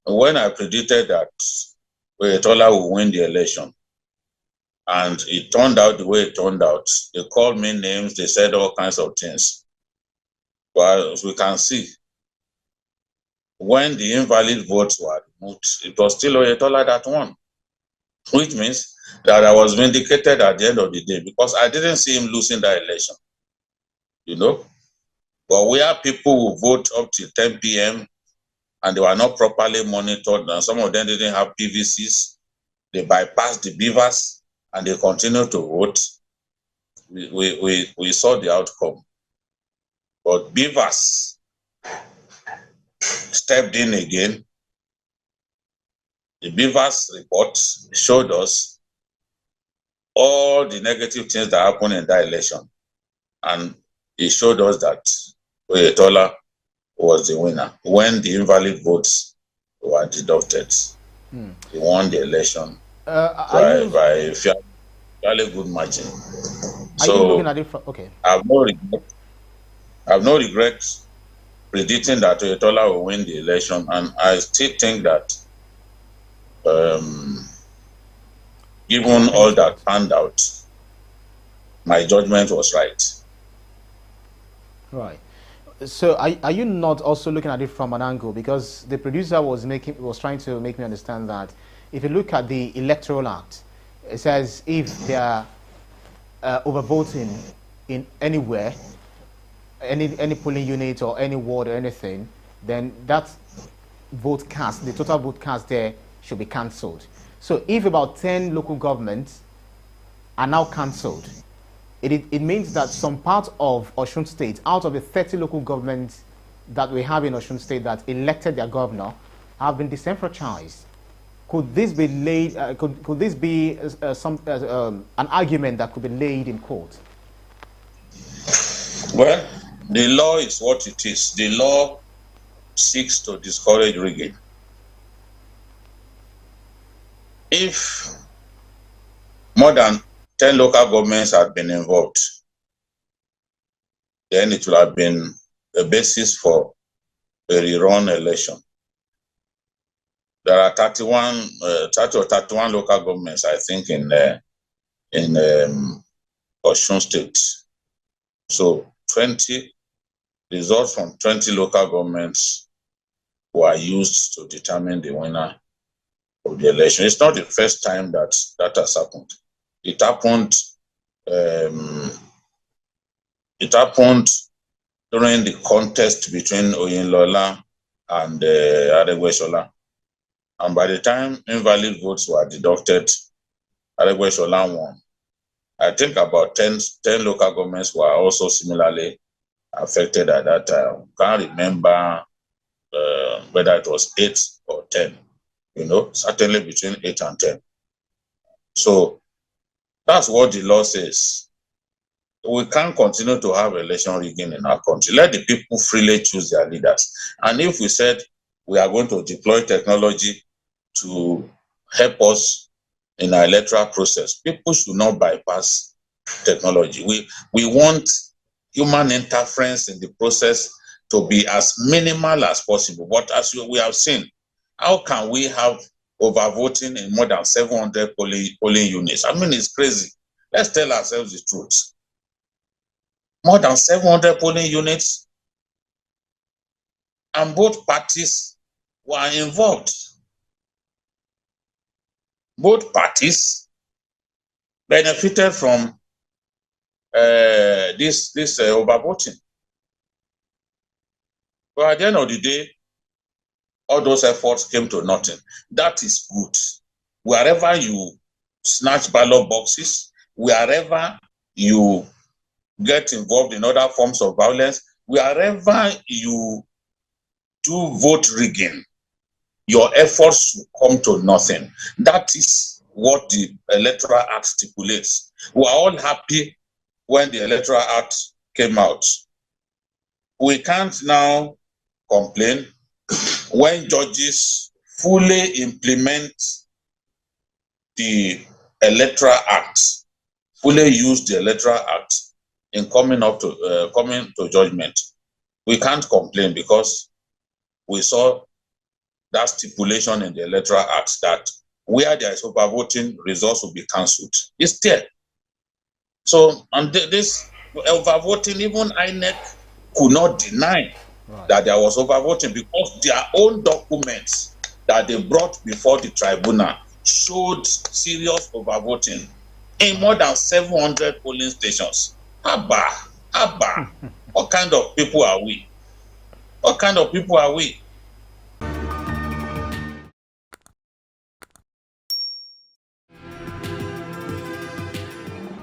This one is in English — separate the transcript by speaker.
Speaker 1: when I predicted that Oyetola will win the election, and it turned out the way it turned out, they called me names, they said all kinds of things. But as we can see, when the invalid votes were removed, it was still Oyetola that won, which means that I was vindicated at the end of the day because I didn't see him losing that election, you know. But where people who vote up to 10 p.m. and they were not properly monitored, and some of them didn't have PVCs, they bypassed the BVAS and they continued to vote. We saw the outcome. But BVAS stepped in again. The BVAS report showed us all the negative things that happened in that election. And it showed us that Oyetola was the winner when the invalid votes were deducted. He won the election by a fairly good margin.
Speaker 2: Are you looking at it from, okay?
Speaker 1: I have no regret predicting that Oyetola will win the election, and I still think that given all that panned out, my judgment was right.
Speaker 2: Right. So are you not also looking at it from an angle, because the producer was trying to make me understand that if you look at the Electoral Act, it says if they are overvoting in anywhere, any polling unit or any ward or anything, then that vote cast, the total vote cast there should be cancelled. So if about 10 local governments are now cancelled, it means that some part of Osun State, out of the 30 local governments that we have in Osun State that elected their governor, have been disenfranchised. Could this be laid? Could this be an argument that could be laid in court?
Speaker 1: Well, the law is what it is. The law seeks to discourage rigging. If more than 10 local governments had been involved, then it would have been a basis for a rerun election. There are 30 or 31 local governments, I think, in Osun State. So 20 results from 20 local governments were used to determine the winner of the election. It's not the first time that has happened. It happened during the contest between Oyetola and Adeleke. And by the time invalid votes were deducted, Adeleke won. I think about 10 local governments were also similarly affected at that time. Can't remember whether it was 8 or 10, certainly between 8 and 10. So that's what the law says. We can't continue to have election rigging in our country. Let the people freely choose their leaders. And if we said we are going to deploy technology to help us in our electoral process, people should not bypass technology. We want human interference in the process to be as minimal as possible. But as we have seen, how can we have overvoting in more than 700 polling units? I mean, it's crazy. Let's tell ourselves the truth. More than 700 polling units, and both parties were involved. Both parties benefited from this overvoting. But at the end of the day, all those efforts came to nothing. That is good. Wherever you snatch ballot boxes, wherever you get involved in other forms of violence, wherever you do vote rigging, your efforts will come to nothing. That is what the Electoral Act stipulates. We are all happy when the Electoral Act came out. We can't now complain when judges fully implement the Electoral Act, fully use the Electoral Act in coming to judgment. We can't complain because we saw that stipulation in the Electoral Act that where there is overvoting, results will be cancelled. It's there. So, and this overvoting, even INEC could not deny that there was overvoting, because their own documents that they brought before the tribunal showed serious overvoting in more than 700 polling stations. Abba. What kind of people are we? What kind of people are we?